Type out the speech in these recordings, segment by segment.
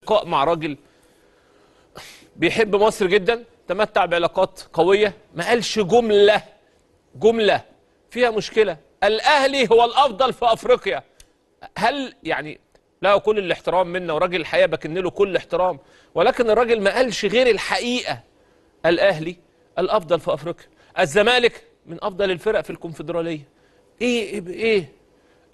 لقاء مع راجل بيحب مصر جدا، تمتع بعلاقات قوية، ما قالش جملة فيها مشكلة. الأهلي هو الأفضل في أفريقيا. هل يعني له كل الاحترام منا، وراجل الحقيقة بكن له كل احترام، ولكن الراجل ما قالش غير الحقيقة. الأهلي الأفضل في أفريقيا، الزمالك من أفضل الفرق في الكونفدرالية، إيه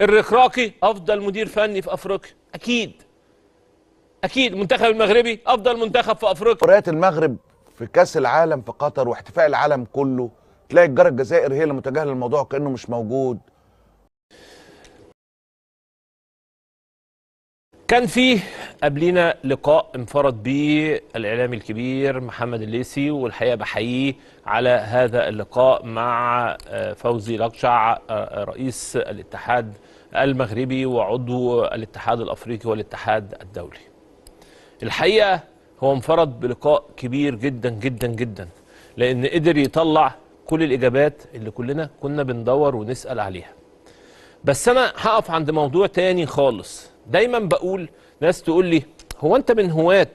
الركراكي أفضل مدير فني في أفريقيا، أكيد المنتخب المغربي أفضل منتخب في أفريقيا. مباريات المغرب في كأس العالم في قطر واحتفاء العالم كله، تلاقي الجارة الجزائر هي اللي متجاهله الموضوع كأنه مش موجود. كان فيه قبلينا لقاء انفرد به الإعلامي الكبير محمد الليثي، والحقيقة بحييه على هذا اللقاء مع فوزي لقجع رئيس الاتحاد المغربي وعضو الاتحاد الأفريقي والاتحاد الدولي. الحقيقة هو انفرد بلقاء كبير جدا جدا جدا، لأن قدر يطلع كل الإجابات اللي كلنا كنا بندور ونسأل عليها. بس أنا هقف عند موضوع تاني خالص. دايما بقول، ناس تقول لي هو أنت من هواة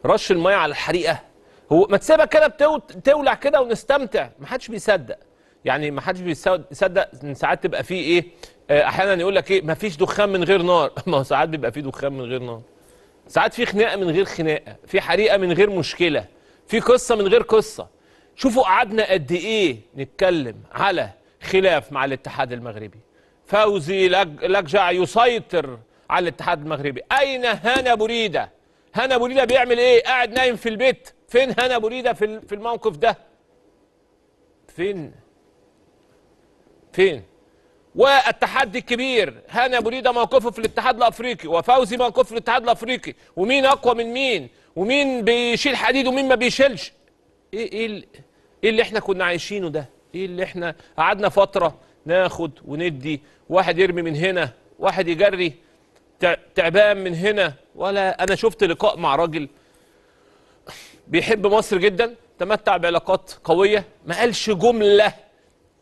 رش المية على الحريقة؟ هو ما تسيبها كده تولع كده ونستمتع؟ ما حدش بيصدق، يعني ما حدش بيصدق ان ساعات تبقى فيه ايه، احيانا يقول لك ايه، ما فيش دخان من غير نار. ما هو ساعات بيبقى فيه دخان من غير نار، ساعات في خناقه من غير خناقه، في حريقه من غير مشكله، في قصه من غير قصه. شوفوا قعدنا قد ايه نتكلم على خلاف مع الاتحاد المغربي. فوزي لقجع يسيطر على الاتحاد المغربي. اين هنا بوريده؟ هنا بوريده بيعمل ايه؟ قاعد نايم في البيت. فين هنا بوريده في الموقف ده؟ فين؟ والتحدي الكبير، هنا بوريده موقفه في الاتحاد الافريقي، وفوزي موقفه في الاتحاد الافريقي، ومين اقوى من مين، ومين بيشيل حديد ومين ما بيشيلش. ايه اللي احنا كنا عايشينه ده؟ ايه اللي احنا قعدنا فتره ناخد وندي، واحد يرمي من هنا، واحد يجري تعبان من هنا. ولا انا شفت لقاء مع راجل بيحب مصر جدا، تمتع بعلاقات قويه، ما قالش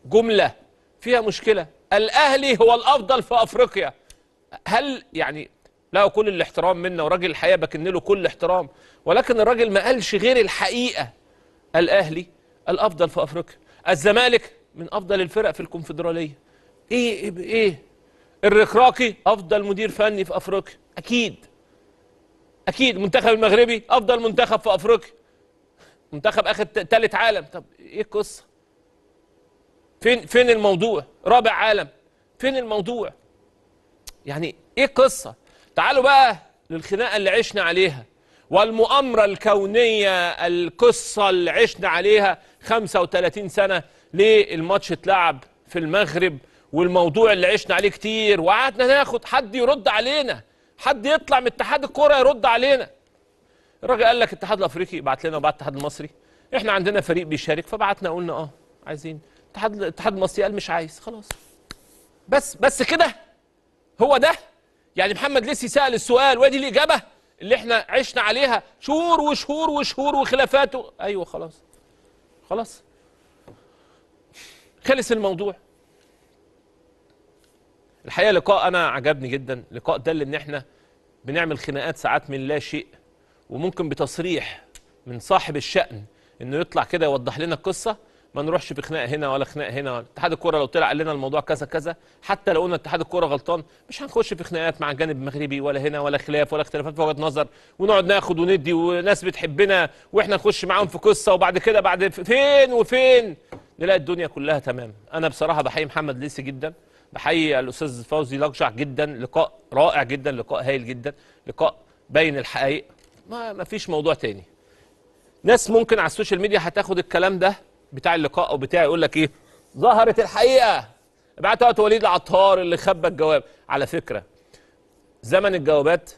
جمله فيها مشكله. الاهلي هو الافضل في افريقيا. هل يعني له كل الاحترام منا، وراجل الحقيقه بكن له كل احترام، ولكن الراجل ما قالش غير الحقيقه. الاهلي الافضل في افريقيا، الزمالك من افضل الفرق في الكونفدراليه، ايه الركراكي افضل مدير فني في افريقيا، اكيد المنتخب المغربي افضل منتخب في افريقيا، منتخب اخد ثالث عالم. طب ايه القصه؟ فين الموضوع؟ رابع عالم، فين الموضوع؟ يعني ايه القصه؟ تعالوا بقى للخناقه اللي عشنا عليها، والمؤامره الكونيه، القصه اللي عشنا عليها 35 سنه. ليه الماتش اتلعب في المغرب؟ والموضوع اللي عشنا عليه كتير، وقعدنا ناخد حد يرد علينا، حد يطلع من اتحاد الكوره يرد علينا. الراجل قال لك الاتحاد الافريقي بعت لنا وبعت الاتحاد المصري، احنا عندنا فريق بيشارك فبعتنا قلنا عايزين. الاتحاد المصري قال مش عايز، خلاص. بس كده؟ هو ده يعني محمد الليثي سأل السؤال ودي الإجابة اللي احنا عشنا عليها شهور وشهور وشهور وخلافاته؟ ايوه خلاص خلص الموضوع. الحقيقة لقاء انا عجبني جدا. لقاء دل ان احنا بنعمل خناقات ساعات من لا شيء، وممكن بتصريح من صاحب الشأن انه يطلع كده يوضح لنا القصة، ما نروحش في خناقه هنا ولا خناقه هنا. اتحاد الكوره لو طلع قال لنا الموضوع كذا كذا، حتى لو قلنا اتحاد الكوره غلطان، مش هنخش في خناقات مع الجانب المغربي ولا هنا، ولا خلاف ولا اختلافات في وجهه نظر، ونقعد ناخد وندي، وناس بتحبنا واحنا نخش معاهم في قصه، وبعد كده بعد فين نلاقي الدنيا كلها تمام. انا بصراحه بحيي محمد الليثي جدا، بحيي الاستاذ فوزي لقجع جدا. لقاء رائع جدا، لقاء هايل جدا، لقاء بين الحقائق، ما فيش موضوع تاني. ناس ممكن على السوشيال ميديا هتاخد الكلام ده بتاع اللقاء او بتاع يقول لك ايه، ظهرت الحقيقه. ابعت وقت وليد العطار اللي خبى الجواب. على فكره زمن الجوابات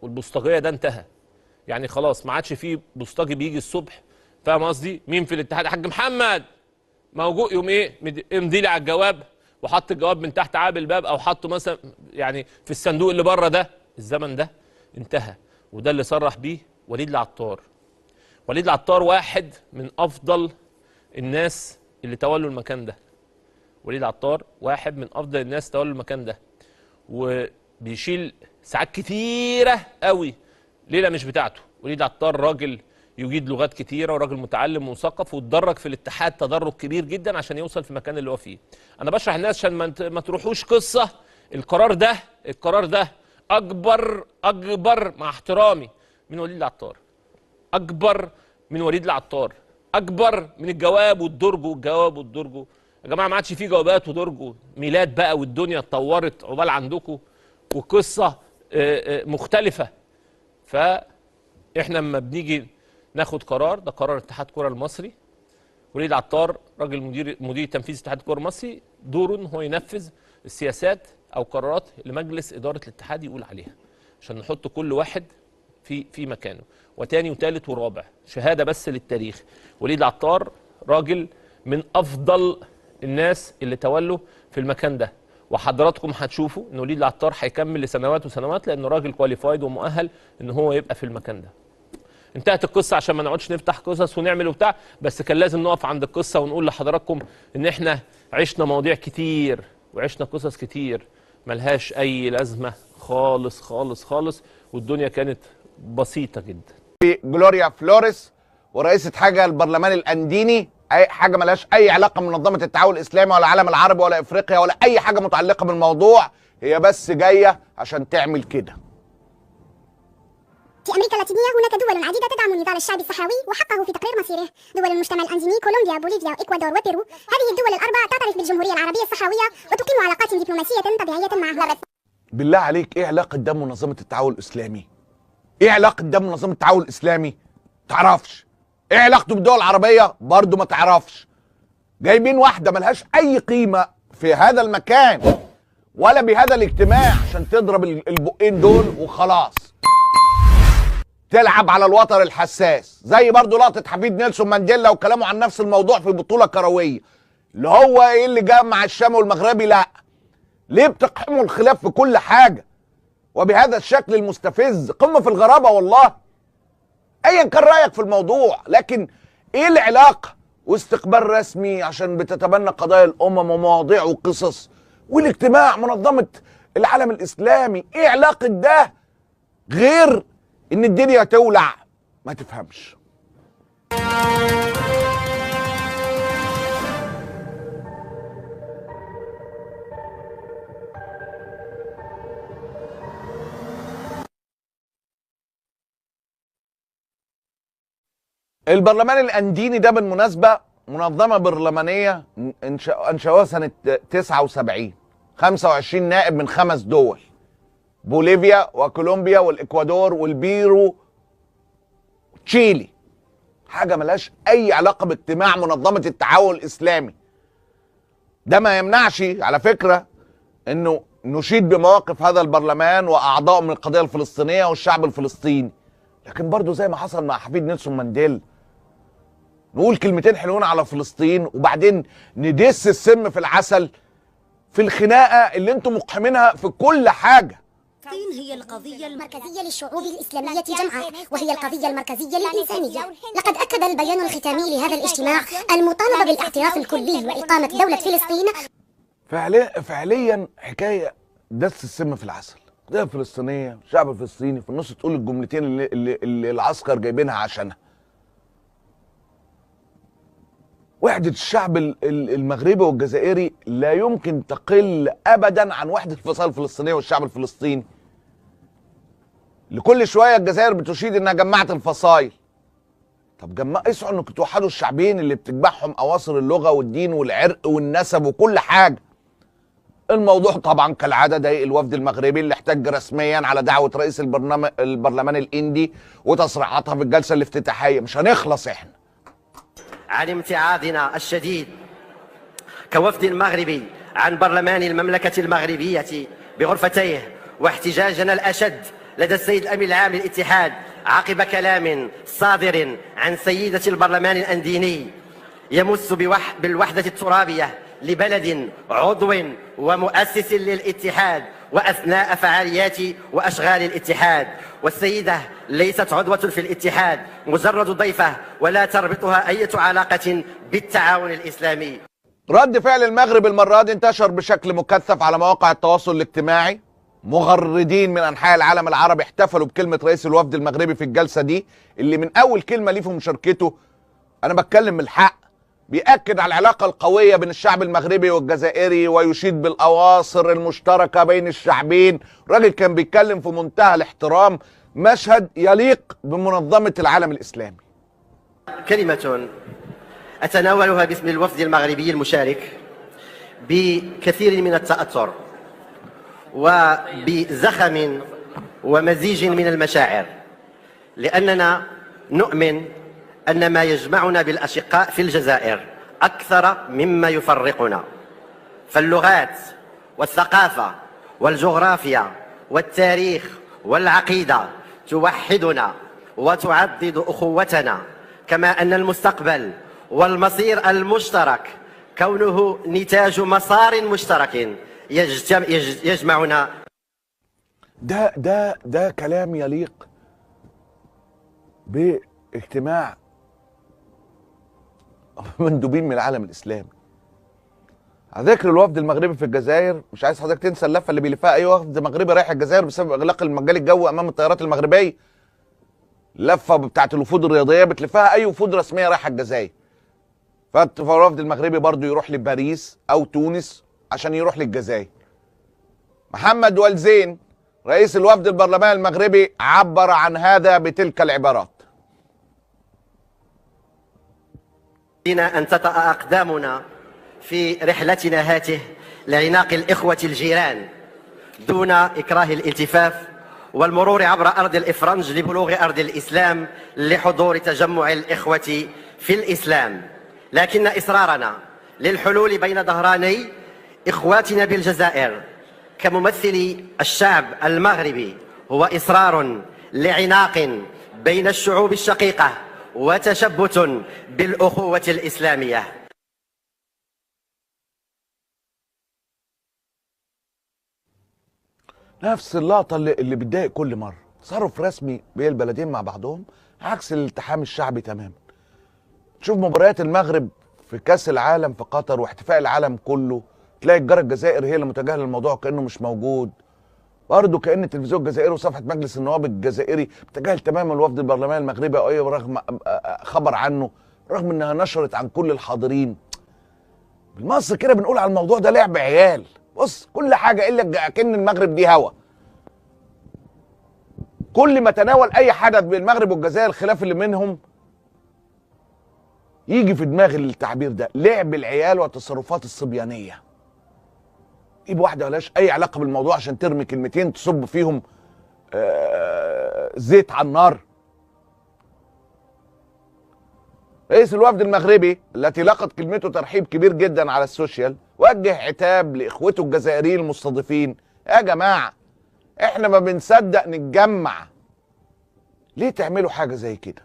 والبوسطجيه ده انتهى، يعني خلاص ما عادش فيه بوسطجي بيجي الصبح، فاهم قصدي؟ مين في الاتحاد؟ حاج محمد موجود، يوم ايه امضي لي على الجواب، وحط الجواب من تحت عاب الباب، او حطه مثلا يعني في الصندوق اللي بره ده. الزمن ده انتهى، وده اللي صرح بيه وليد العطار. وليد العطار واحد من افضل الناس اللي تولوا المكان ده. وليد العطار واحد من افضل الناس تولوا المكان ده، وبيشيل ساعات كتيره قوي ليله مش بتاعته. وليد عطار راجل يجيد لغات كتيره وراجل متعلم ومثقف واتدرج في الاتحاد تدرج كبير جدا عشان يوصل في المكان اللي هو فيه. انا بشرح الناس عشان ما تروحوش قصه. القرار ده اكبر مع احترامي من وليد العطار، اكبر من وليد العطار، اكبر من الجواب والدرج. يا جماعه ما عادش فيه جوابات ودرج، ميلاد بقى والدنيا اتطورت عقبال عندكم وقصه مختلفه. فاحنا لما بنيجي ناخد قرار، ده قرار اتحاد الكره المصري. وليد عطار راجل مدير تنفيذي اتحاد الكره المصري، دوره ان هو ينفذ السياسات او قرارات اللي مجلس اداره الاتحاد يقول عليها، عشان نحط كل واحد في مكانه. وتاني وتالت ورابع شهاده بس للتاريخ، وليد عطار راجل من افضل الناس اللي تولوا في المكان ده، وحضراتكم هتشوفوا ان وليد العطار هيكمل لسنوات وسنوات لانه راجل كواليفايد ومؤهل ان هو يبقى في المكان ده. انتهت القصه عشان ما نقعدش نفتح قصص ونعمل وبتاع، بس كان لازم نقف عند القصه ونقول لحضراتكم ان احنا عشنا مواضيع كتير وعشنا قصص كتير ملهاش اي لازمه خالص خالص خالص، والدنيا كانت بسيطه جدا. جلوريا فلوريس ورئيسة حاجه البرلمان الانديني، اي حاجه ملهاش اي علاقه بمنظمه التعاون الاسلامي ولا العالم العربي ولا افريقيا ولا اي حاجه متعلقه بالموضوع، هي بس جايه عشان تعمل كده. في أمريكا اللاتينية هناك دول عديدة تدعم النضال الشعبي الصحراوي وحقه في تقرير مصيره. دول المجتمع الأنديني كولومبيا، بوليفيا، إكوادور وبيرو. هذه الدول الأربع تعترف بالجمهورية العربية الصحراوية وتقيم علاقات دبلوماسية طبيعية معها. بالله عليك ايه علاقه ده بمنظمه التعاون الاسلامي؟ ايه علاقه ده بمنظمه التعاون الاسلامي؟ تعرفش. ايه علاقته بالدول العربيه؟ برضه ما تعرفش. جايبين واحده ملهاش اي قيمه في هذا المكان ولا بهذا الاجتماع عشان تضرب البقين دول وخلاص. تلعب على الوتر الحساس، زي برضه لقطه حفيد نيلسون مانديلا وكلامه عن نفس الموضوع في بطوله كرويه، اللي هو ايه اللي جاء مع الشام والمغربي. لا، ليه بتقحموا الخلاف في كل حاجه وبهذا الشكل المستفز؟ قمه في الغرابه والله. ايا كان رايك في الموضوع، لكن ايه العلاقه؟ واستقبال رسمي عشان بتتبنى قضايا الامم ومواضيع وقصص، والاجتماع منظمه العالم الاسلامي، ايه علاقه ده غير ان الدنيا تولع؟ ما تفهمش. البرلمان الانديني ده بالمناسبه منظمه برلمانيه انشأوها سنه 79، 25 نائب من 5 دول، بوليفيا وكولومبيا والاكوادور والبيرو وتشيلي. حاجه ملهاش اي علاقه باجتماع منظمه التعاون الاسلامي. ده ما يمنعش على فكره انه نشيد بمواقف هذا البرلمان واعضاء من القضيه الفلسطينيه والشعب الفلسطيني، لكن برضو زي ما حصل مع حفيد نيلسون مانديلا نقول كلمتين حلوين على فلسطين وبعدين ندس السم في العسل في الخناقه اللي انتم مقحمينها في كل حاجه. فلسطين هي القضية المركزية للشعوب الإسلامية جمعاء، وهي القضية المركزية للإنسانية. لقد أكد البيان الختامي لهذا الاجتماع المطالبة بالاعتراف الكلي وإقامة دولة فلسطين. فعليا حكاية دس السم في العسل. القضية الفلسطينية، الشعب الفلسطيني، في النص تقول الجملتين اللي العسكر جايبينها عشانها. وحدة الشعب المغربي والجزائري لا يمكن تقل أبدا عن وحدة الفصائل الفلسطينية والشعب الفلسطيني. لكل شوية الجزائر بتشيد إنها جمعت الفصائل. طب اسعوا إنكم توحدوا الشعبين اللي بتجمعهم أواصر اللغة والدين والعرق والنسب وكل حاجة. الموضوع طبعا كالعادة ضايق الوفد المغربي اللي احتج رسميا على دعوة رئيس البرلمان الإندي وتصريحاتها في الجلسة الافتتاحية. مش هنخلص احنا عن امتعاضنا الشديد كوفد مغربي عن برلمان المملكة المغربية بغرفتيه، واحتجاجنا الأشد لدى السيد الأمين العام للاتحاد عقب كلام صادر عن سيدة البرلمان الأنديني يمس بالوحدة الترابية لبلد عضو ومؤسس للاتحاد وأثناء فعاليات وأشغال الاتحاد. والسيدة ليست عضوة في الاتحاد، مجرد ضيفة ولا تربطها أي علاقة بالتعاون الإسلامي. رد فعل المغرب المرة دي انتشر بشكل مكثف على مواقع التواصل الاجتماعي مغردين من انحاء العالم العربي احتفلوا بكلمه رئيس الوفد المغربي في الجلسه دي، اللي من اول كلمه ليه في مشاركته انا بتكلم من الحق بيأكد على العلاقه القويه بين الشعب المغربي والجزائري ويشيد بالاواصر المشتركه بين الشعبين. الراجل كان بيتكلم في منتهى الاحترام، مشهد يليق بمنظمه العالم الاسلامي. كلمة أتناولها باسم الوفد المغربي المشارك بكثير من التأثر وبزخم ومزيج من المشاعر، لأننا نؤمن أن ما يجمعنا بالأشقاء في الجزائر أكثر مما يفرقنا، فاللغات والثقافة والجغرافيا والتاريخ والعقيدة توحدنا وتعضد أخوتنا، كما أن المستقبل والمصير المشترك كونه نتاج مسار مشترك يجمعنا. ده كلام يليق باجتماع مندوبين من العالم الاسلامي. على ذكر الوفد المغربي في الجزائر، مش عايز حضرتك تنسى اللفه اللي بيلفها اي وفد مغربي رايح الجزائر بسبب اغلاق المجال الجوي امام الطيارات المغربيه. اللفه بتاعت الوفود الرياضيه بتلفها اي وفود رسميه رايحه الجزائر. فالوفد المغربي برضو يروح لباريس او تونس عشان يروح للجزائر. محمد والزين رئيس الوفد البرلماني المغربي عبر عن هذا بتلك العبارات: أن تطأ أقدامنا في رحلتنا هاته لعناق الإخوة الجيران دون إكراه الالتفاف والمرور عبر أرض الإفرنج لبلوغ أرض الإسلام لحضور تجمع الإخوة في الإسلام. لكن إصرارنا للحلول بين ظهراني إخواتنا بالجزائر كممثل الشعب المغربي هو إصرار لعناق بين الشعوب الشقيقة وتشبت بالأخوة الإسلامية. نفس اللقطه اللي بتضايق كل مره، تصرف رسمي بين البلدين مع بعضهم عكس الالتحام الشعبي تماما. تشوف مباريات المغرب في كاس العالم في قطر واحتفاء العالم كله، تلاقي الجاره الجزائر هي اللي متجاهله الموضوع كانه مش موجود. برضه كان التلفزيون الجزائري وصفحه مجلس النواب الجزائري بتجاهل تماما الوفد البرلماني المغربي او اي رغم خبر عنه، رغم انها نشرت عن كل الحاضرين. بالمصري كده بنقول على الموضوع ده لعب عيال. بص، كل حاجه الا كأن المغرب دي هوا. كل ما تناول اي حدث بين المغرب والجزائر الخلاف اللي منهم يجي في دماغ التعبير ده لعب العيال والتصرفات الصبيانيه. يجيب واحده ملهاش اي علاقه بالموضوع عشان ترمي كلمتين تصب فيهم زيت على النار. رئيس الوفد المغربي التي لقت كلمته ترحيب كبير جدا على السوشيال وجه عتاب لاخوته الجزائريين المستضيفين: يا جماعه احنا ما بنصدق نتجمع، ليه تعملوا حاجه زي كده؟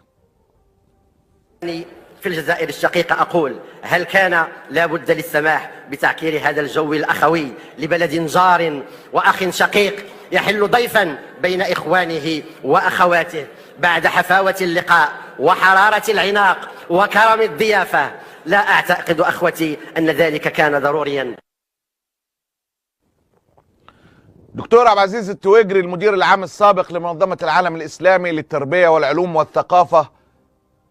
في الجزائر الشقيقة أقول: هل كان لابد للسماح بتعكير هذا الجو الأخوي لبلد جار وأخ شقيق يحل ضيفا بين إخوانه وأخواته بعد حفاوة اللقاء وحرارة العناق وكرم الضيافة؟ لا أعتقد أخوتي أن ذلك كان ضروريا. دكتور عبد العزيز التويجري المدير العام السابق لمنظمة العالم الإسلامي للتربية والعلوم والثقافة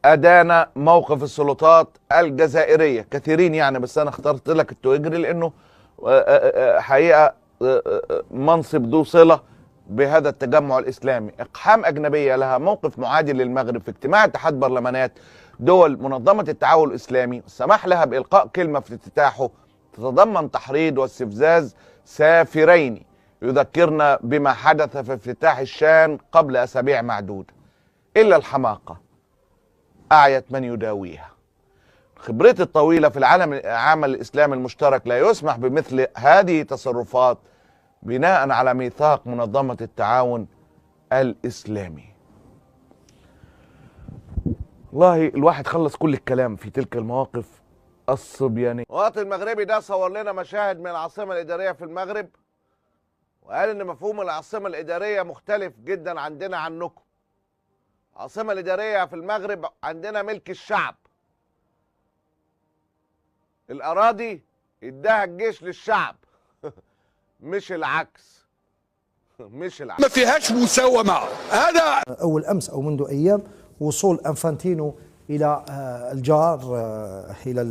أدان موقف السلطات الجزائرية. كثيرين يعني، بس أنا اخترت لك التويجري لأنه حقيقة منصب ذو صلة بهذا التجمع الإسلامي. إقحام أجنبية لها موقف معادل للمغرب في اجتماع اتحاد برلمانات دول منظمة التعاون الإسلامي سمح لها بإلقاء كلمة في افتتاحه تتضمن تحريض واستفزاز سافرين يذكرنا بما حدث في افتتاح الشان قبل أسابيع معدودة. إلا الحماقة أعيت من يداويها. خبرتي الطويلة في العمل الإسلامي المشترك لا يسمح بمثل هذه التصرفات بناء على ميثاق منظمة التعاون الإسلامي. والله الواحد خلص كل الكلام في تلك المواقف الصبيانية. المواطن المغربي ده صور لنا مشاهد من العاصمة الإدارية في المغرب وقال إن مفهوم العاصمة الإدارية مختلف جدا عندنا عنكم. العاصمة الإدارية في المغرب عندنا ملك الشعب. الأراضي اداها الجيش للشعب مش العكس. مش العكس. ما فيهاش مساومة. هذا أول أمس أو منذ أيام وصول أنفانتينو إلى الجار إلى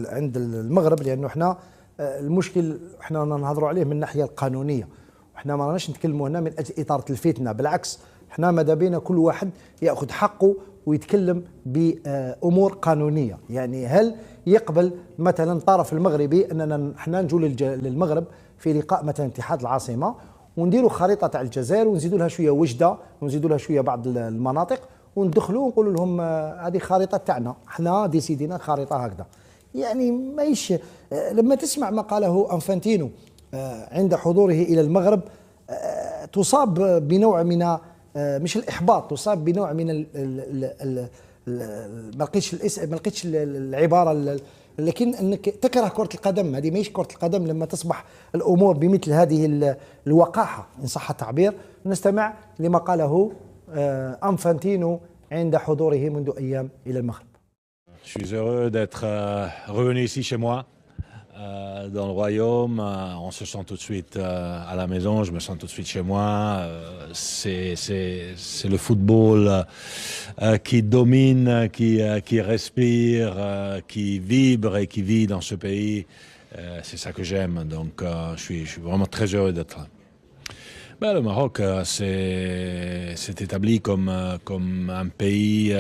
عند المغرب، لأنه احنا المشكل احنا نهضروا عليه من الناحية القانونية، احنا ما راناش نتكلموا هنا من أجل إثارة الفتنة، بالعكس احنا ماذا بينا كل واحد يأخذ حقه ويتكلم بأمور قانونية. يعني هل يقبل مثلا الطرف المغربي أننا احنا نجوا للمغرب في لقاء مثلا اتحاد العاصمة ونديروا خريطة تاع الجزائر ونزيدوا لها شوية وجدة ونزيدوا لها شوية بعض المناطق وندخلوا ونقولوا لهم هذه خريطة تاعنا، احنا ديسيدينا خريطة هكذا. يعني مايش لما تسمع ما قاله أنفانتينو عند حضوره إلى المغرب تصاب بنوع من مش الإحباط، تصاب بنوع من ما لقيتش العبارة، لكن انك تكره كرة القدم. هذه ماهيش كرة القدم لما تصبح الامور بمثل هذه الوقاحة ان صح التعبير. نستمع لما قاله أنفانتينو عند حضوره منذ ايام الى المغرب. Je suis heureux d'être revenu ici chez moi, dans le royaume. On se sent tout de suite à la maison, je me sens tout de suite chez moi. C'est le football qui domine, qui respire, qui vibre et qui vit dans ce pays. C'est ça que j'aime, donc je suis vraiment très heureux d'être là. Ben, le Maroc s'est établi comme un pays,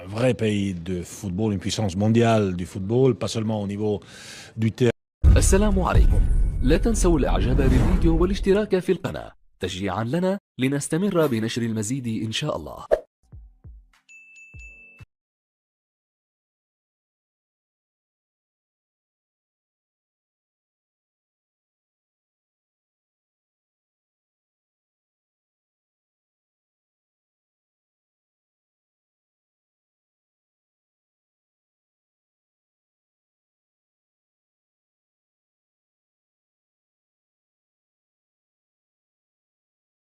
un vrai pays de football, une puissance mondiale du football, pas seulement au niveau du terrain. السلام عليكم. لا تنسوا الاعجاب بالفيديو والاشتراك في القناة تشجيعا لنا لنستمر بنشر المزيد إن شاء الله.